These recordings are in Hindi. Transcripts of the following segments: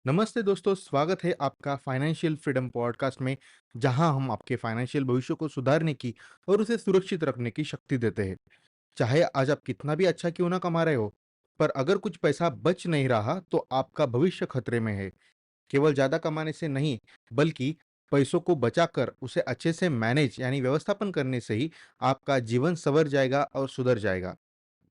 नमस्ते दोस्तों, स्वागत है आपका फाइनेंशियल फ्रीडम पॉडकास्ट में, जहां हम आपके फाइनेंशियल भविष्य को सुधारने की और उसे सुरक्षित रखने की शक्ति देते हैं। चाहे आज आप कितना भी अच्छा क्यों ना कमा रहे हो, पर अगर कुछ पैसा बच नहीं रहा, तो आपका भविष्य खतरे में है। केवल ज़्यादा कमाने से नहीं, बल्कि पैसों को बचाकर उसे अच्छे से मैनेज यानी व्यवस्थापन करने से ही आपका जीवन संवर जाएगा और सुधर जाएगा।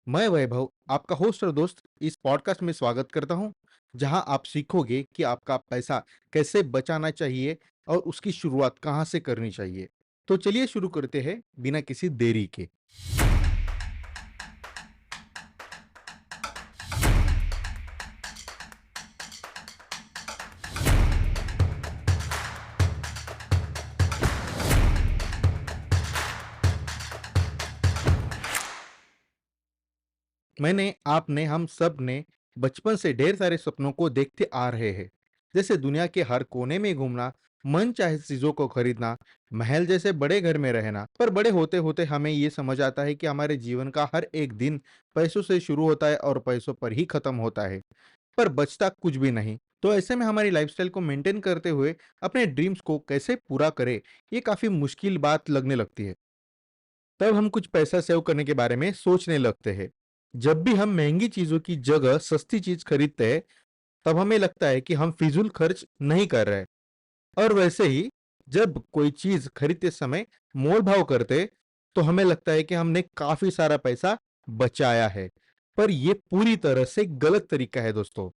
मैं वैभव, आपका होस्ट और दोस्त, इस पॉडकास्ट में स्वागत करता हूं, जहां आप सीखोगे कि आपका पैसा कैसे बचाना चाहिए और उसकी शुरुआत कहां से करनी चाहिए। तो चलिए शुरू करते हैं बिना किसी देरी के। आपने, हम सब ने बचपन से ढेर सारे सपनों को देखते आ रहे हैं। जैसे दुनिया के हर कोने में घूमना, मन चाहे चीजों को खरीदना, महल जैसे बड़े घर में रहना। पर बड़े होते होते हमें ये समझ आता है कि हमारे जीवन का हर एक दिन पैसों से शुरू होता है और पैसों पर ही खत्म होता है, पर बचता कुछ भी नहीं। तो ऐसे में हमारी लाइफस्टाइल को मेंटेन करते हुए अपने ड्रीम्स को कैसे पूरा करें, ये काफी मुश्किल बात लगने लगती है। तब हम कुछ पैसा सेव करने के बारे में सोचने लगते हैं। जब भी हम महंगी चीजों की जगह सस्ती चीज खरीदते हैं, तब हमें लगता है कि हम फिजूल खर्च नहीं कर रहे। और वैसे ही जब कोई चीज खरीदते समय मोल भाव करते, तो हमें लगता है कि हमने काफी सारा पैसा बचाया है। पर यह पूरी तरह से गलत तरीका है दोस्तों,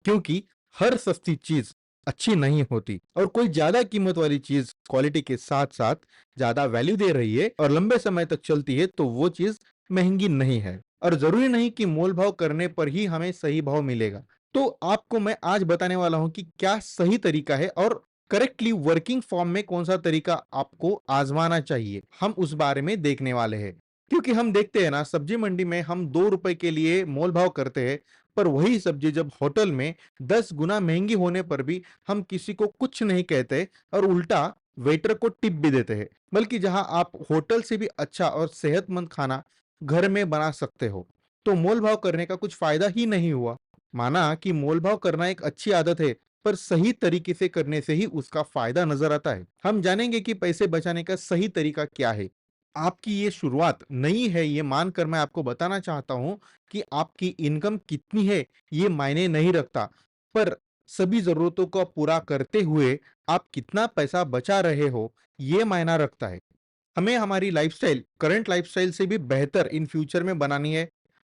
क्योंकि हर सस्ती चीज अच्छी नहीं होती, और कोई ज्यादा कीमत वाली चीज क्वालिटी के साथ साथ ज्यादा वैल्यू दे रही है और लंबे समय तक चलती है, तो वो चीज महंगी नहीं है। और जरूरी नहीं कि मोल भाव करने पर ही हमें सही भाव मिलेगा। तो आपको मैं आज बताने वाला हूं कि क्या सही तरीका है और करेक्टली वर्किंग फॉर्म में कौन सा तरीका आपको आजमाना चाहिए, हम उस बारे में देखने वाले हैं। क्योंकि हम देखते हैं ना, सब्जी मंडी में हम 2 रुपए के लिए मोल भाव करते हैं, पर वही सब्जी जब होटल में 10 गुना महंगी होने पर भी हम किसी को कुछ नहीं कहते, और उल्टा वेटर को टिप भी देते हैं। बल्कि जहां आप होटल से भी अच्छा और सेहतमंद खाना घर में बना सकते हो, तो मोल भाव करने का कुछ फायदा ही नहीं हुआ। माना कि मोल भाव करना एक अच्छी आदत है, पर सही तरीके से करने से ही उसका फायदा नजर आता है। हम जानेंगे कि पैसे बचाने का सही तरीका क्या है। आपकी ये शुरुआत नई है, ये मानकर मैं आपको बताना चाहता हूं कि आपकी इनकम कितनी है ये मायने नहीं रखता, पर सभी जरूरतों को पूरा करते हुए आप कितना पैसा बचा रहे हो, ये मायना रखता है। हमें हमारी लाइफस्टाइल करंट लाइफस्टाइल से भी बेहतर इन फ्यूचर में बनानी है,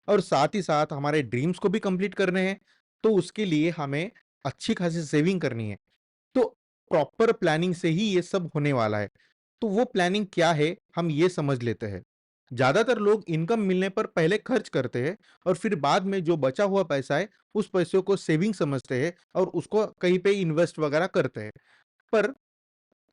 और साथ ही साथ हमारे ड्रीम्स को भी कंप्लीट करने हैं। तो उसके लिए हमें अच्छी खासी सेविंग करनी है। तो प्रॉपर प्लानिंग से ही ये सब होने वाला है। तो वो प्लानिंग क्या है, हम ये समझ लेते हैं। ज्यादातर लोग इनकम मिलने पर पहले खर्च करते हैं, और फिर बाद में जो बचा हुआ पैसा है, उस पैसों को सेविंग समझते हैं और उसको कहीं पे इन्वेस्ट वगैरह करते हैं। पर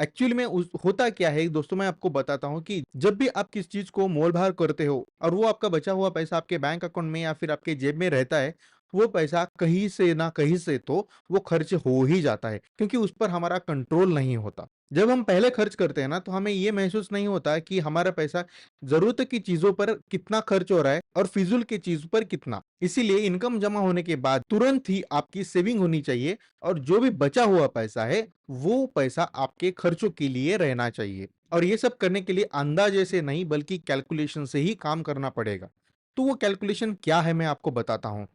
एक्चुअली में होता क्या है दोस्तों, मैं आपको बताता हूँ कि जब भी आप किस चीज को मोल भाव करते हो और वो आपका बचा हुआ पैसा आपके बैंक अकाउंट में या फिर आपके जेब में रहता है, वो पैसा कहीं से ना कहीं से तो वो खर्च हो ही जाता है, क्योंकि उस पर हमारा कंट्रोल नहीं होता। जब हम पहले खर्च करते हैं ना, तो हमें ये महसूस नहीं होता कि हमारा पैसा जरूरत की चीजों पर कितना खर्च हो रहा है और फिजूल की चीज पर कितना। इसीलिए इनकम जमा होने के बाद तुरंत ही आपकी सेविंग होनी चाहिए, और जो भी बचा हुआ पैसा है, वो पैसा आपके खर्चों के लिए रहना चाहिए। और ये सब करने के लिए अंदाजे से नहीं, बल्कि कैलकुलेशन से ही काम करना पड़ेगा। तो वो कैलकुलेशन क्या है, मैं आपको बताता हूं।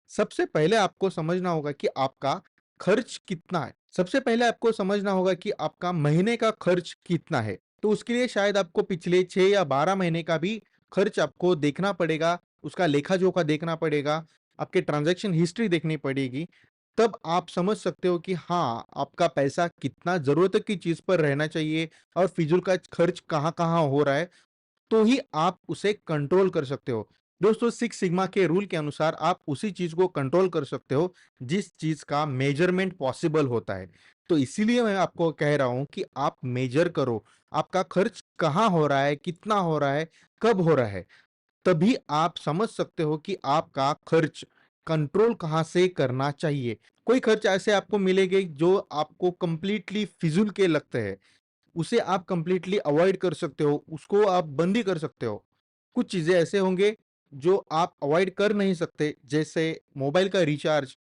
सबसे पहले आपको समझना होगा कि आपका खर्च कितना है। सबसे पहले आपको समझना होगा कि आपका महीने का खर्च कितना है। तो उसके लिए शायद आपको पिछले 6 या 12 महीने का भी खर्च आपको देखना पड़ेगा, उसका लेखा-जोखा देखना पड़ेगा, आपके ट्रांज़ैक्शन हिस्ट्री देखनी पड़ेगी। तब आप समझ सकते हो कि हाँ, आपका पैसा कितना ज़रूरत की चीज़ पर रहना चाहिए और फिज़ूल का खर्च कहाँ-कहाँ हो रहा है, तो ही आप उसे कंट्रोल कर सकते हो। दोस्तों, सिक्स सिग्मा के रूल के अनुसार आप उसी चीज को कंट्रोल कर सकते हो जिस चीज का मेजरमेंट पॉसिबल होता है। तो इसीलिए मैं आपको कह रहा हूं कि आप मेजर करो, आपका खर्च कहाँ हो रहा है, कितना हो रहा है, कब हो रहा है। तभी आप समझ सकते हो कि आपका खर्च कंट्रोल कहाँ से करना चाहिए। कोई खर्च ऐसे आपको मिलेंगे जो आपको कंप्लीटली फिजूल के लगते हैं, उसे आप कंप्लीटली अवॉइड कर सकते हो, उसको आप बंद ही कर सकते हो। कुछ चीज़ें ऐसे होंगे जो आप अवॉइड कर नहीं सकते, जैसे मोबाइल का रिचार्ज,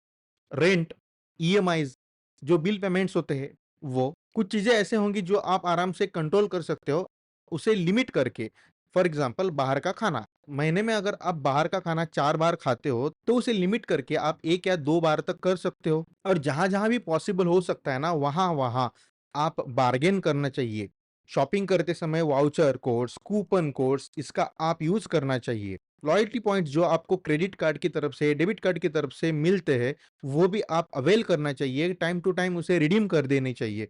रेंट, ईएमआईज़, जो बिल पेमेंट्स होते हैं, वो। कुछ चीज़ें ऐसे होंगी जो आप आराम से कंट्रोल कर सकते हो, उसे लिमिट करके। फॉर एग्ज़ाम्पल बाहर का खाना, महीने में अगर आप बाहर का खाना 4 बार खाते हो, तो उसे लिमिट करके आप 1 या 2 बार तक कर सकते हो। और जहाँ-जहाँ भी पॉसिबल हो सकता है ना, वहाँ-वहाँ आप बार्गेन करना चाहिए। शॉपिंग करते समय वाउचर कोड्स, कूपन कोड्स इसका आप यूज़ करना चाहिए। लॉयल्टी पॉइंट्स जो आपको क्रेडिट कार्ड की तरफ से, डेबिट कार्ड की तरफ से मिलते हैं, वो भी आप अवेल करना चाहिए, टाइम टू टाइम उसे रिडीम कर देनी चाहिए।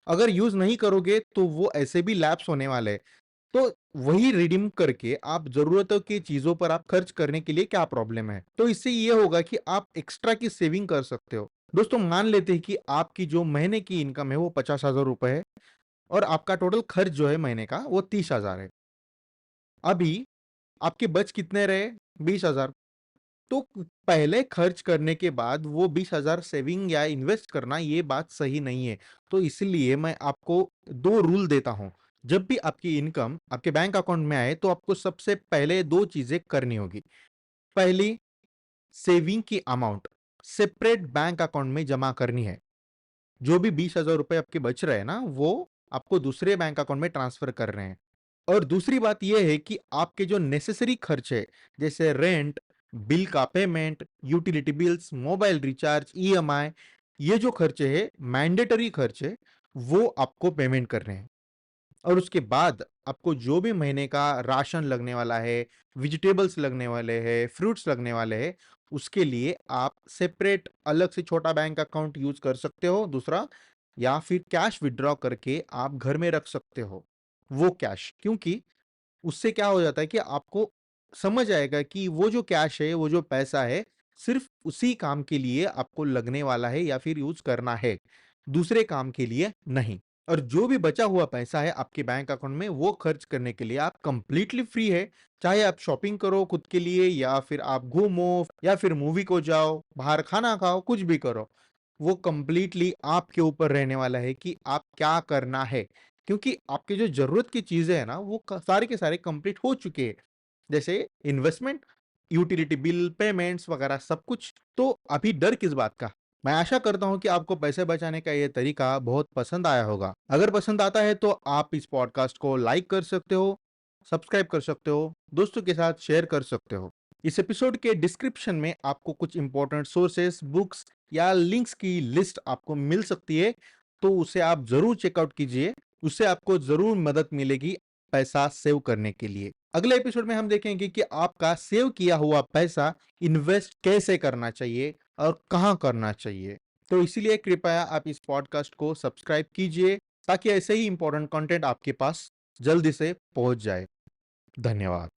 अगर यूज़ नहीं करोगे तो वो ऐसे भी लैप्स होने वाले हैं। तो वही रिडीम करके आप ज़रूरतों की चीज़ों पर आप खर्च करने के लिए क्या प्रॉब्लम है? तो इससे ये होगा कि आप एक्स्ट्रा की सेविंग कर सकते हो। दोस्तों मान लेते हैं कि आपकी जो महीने की इनकम है वो 50,000 रुपए है और आपका टोटल खर्च जो है महीने का वो 30,000 है। अभी आपके बच कितने रहे? 20,000। तो पहले खर्च करने के बाद वो 20,000 सेविंग या इन्वेस्ट करना ये बात सही नहीं है। तो इसलिए मैं आपको 2 रूल देता हूँ। जब भी आपकी इनकम आपके बैंक अकाउंट में आए तो आपको सबसे पहले 2 चीज़ें करनी होगी। पहली, सेविंग की अमाउंट सेपरेट बैंक अकाउंट में जमा करनी है। जो भी 20,000 रुपए आपके बच रहे हैं ना, वो आपको दूसरे बैंक अकाउंट में ट्रांसफर कर रहे हैं। और दूसरी बात ये है कि आपके जो नेसेसरी खर्च है, जैसे रेंट, बिल का payment, utility bills, mobile recharge, EMI, ये जो खर्चे हैं, मैंडेटरी खर्चे, वो आपको पेमेंट करने हैं। और उसके बाद आपको जो भी महीने का राशन लगने वाला है, वेजिटेबल्स लगने वाले हैं, फ्रूट्स लगने वाले हैं, उसके लिए आप सेपरेट अलग से छोटा बैंक अकाउंट यूज़ कर सकते हो, दूसरा या फिर कैश विथड्रॉ करके आप घर में रख सकते हो, वो कैश। क्योंकि उससे क्या हो जाता है कि आपको समझ आएगा कि वो जो कैश है, वो जो पैसा है, सिर्फ़ उसी काम के लिए आपको लगने वाला है या फिर यूज़ करना है, दूसरे काम के लिए नहीं। और जो भी बचा हुआ पैसा है आपके बैंक अकाउंट में, वो खर्च करने के लिए आप कंप्लीटली फ्री है। चाहे आप शॉपिंग करो खुद के लिए या फिर आप घूमो या फिर मूवी को जाओ, बाहर खाना खाओ, कुछ भी करो। वो कंप्लीटली आपके ऊपर रहने वाला है कि आप क्या करना है। क्योंकि आपकी जो ज़रूरत की चीज़ें हैं ना, वो क सारे के सारे कंप्लीट हो चुके हैं। जैसे इन्वेस्टमेंट, यूटिलिटी बिल, पेमेंट्स वगैरह सब कुछ। तो अभी डर किस बात का? मैं आशा करता हूँ कि आपको पैसे बचाने का ये तरीका बहुत पसंद आया होगा। अगर पसंद आता है तो आप इस पॉडकास्ट को लाइक कर सकते हो, सब्सक्राइब कर सकते हो, दोस्तों के साथ शेयर कर सकते हो। इस एपिसोड के डिस्क्रिप्शन में आपको कुछ इंपॉर्टेंट सोर्सेस, बुक्स या लिंक्स की लिस्ट आपको मिल सकती है, तो उसे आप ज़रूर चेकआउट कीजिए। उससे आपको ज़रूर मदद मिलेगी पैसा सेव करने के लिए। अगले एपिसोड में हम देखेंगे कि आपका सेव किया हुआ पैसा इन्वेस्ट कैसे करना चाहिए और कहाँ करना चाहिए। तो इसीलिए कृपया आप इस पॉडकास्ट को सब्सक्राइब कीजिए ताकि ऐसे ही इंपॉर्टेंट कंटेंट आपके पास जल्दी से पहुंच जाए। धन्यवाद।